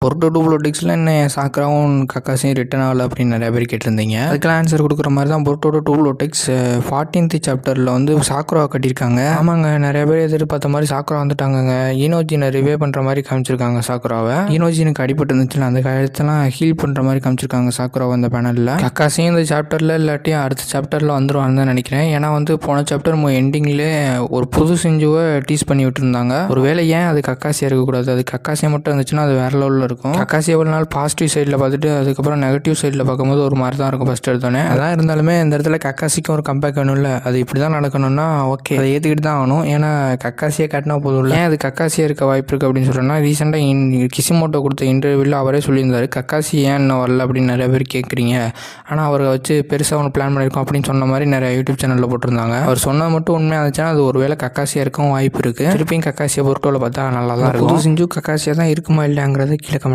பொருட்டோ two பொலிட்டிக்ஸில் என்ன சாக்கராவும் கக்காசியும் return ஆகல அப்படின்னு நிறைய பேர் கேட்டிருந்தீங்க. அதுக்கெல்லாம் ஆன்சர் கொடுக்குற மாதிரி தான் பொருட்டோ டூ பொலிட்டிக்ஸ் 14th சாப்டரில் வந்து சாக்குராவை கட்டியிருக்காங்க. ஆமாங்க, நிறைய பேர் எதிர்பார்த்த மாதிரி சாக்குரா வந்துட்டாங்க. ஈனோஜினை ரிவே பண்ணுற மாதிரி காமிச்சிருக்காங்க சாக்குராவை. ஈனோஜினுக்கு அடிபட்டு இருந்துச்சுல அந்த காலத்தெல்லாம் ஹீல் பண்ணுற மாதிரி காமிச்சிருக்காங்க சாக்குராவை அந்த பேனலில். கக்காசியும் இந்த சாப்டரில் இல்லாட்டி அடுத்த சாப்டரில் வந்துருவான்னு தான் நினைக்கிறேன். ஏன்னா வந்து போன சாப்டர் எண்டிங்லேயே ஒரு புது செஞ்சுவை டீஸ் பண்ணி விட்டுருந்தாங்க. ஒரு வேலை ஏன் அது கக்காசியாக இருக்கக்கூடாது, அது கக்காசியாக மட்டும் இருந்துச்சுன்னா அது வேற லெவலில் இருக்கும். கக்காசி எவ்வளோ நாள் பாசிட்டிவ் சைடில் பார்த்துட்டு அதுக்கப்புறம் நெகட்டிவ் சைடில் பார்க்கும்போது ஒரு மாதிரி தான் இருக்கும் ஃபஸ்ட் எடுத்தோன்னே. அதான் இருந்தாலுமே இந்த இடத்துல கக்காசிக்கும் ஒரு கம்பேக் வேணும்ல, அது இப்படி தான் நடக்கணும்னா ஓகே அதை ஏற்றுக்கிட்டு தான் ஆகணும். ஏன்னா கக்காசியை காட்டினா போதும். ஏன் அது கக்காசியாக இருக்க வாய்ப்பு இருக்குது அப்படின்னு சொல்கிறேன்னா, ரீசெண்டாக கிசிமோட்டோ கொடுத்த இன்டர்வியூவில் அவரே சொல்லியிருந்தாரு கக்காசி ஏன் இன்னும் வரல அப்படின்னு நிறைய பேர் கேட்குறீங்க. ஆனால் அவரை வச்சு பெருசாக ஒன்று பிளான் பண்ணியிருக்கோம் அப்படின்னு சொன்ன மாதிரி நிறைய யூடியூப் சேனலில் போட்டிருந்தாங்க. அவர் சொன்னால் மட்டும் உண்மையாக இருந்துச்சுன்னா அது ஒரு வேளை கக்காசியாக இருக்கும் வாய்ப்பு இருக்குது. திருப்பியும் கக்காசியை பொருட்டோவில் பார்த்தா நல்லா தான் இருக்கும். சிஞ்சு கக்காசியாக தான் இருக்குமா இல்லையாங்கிறத கீழே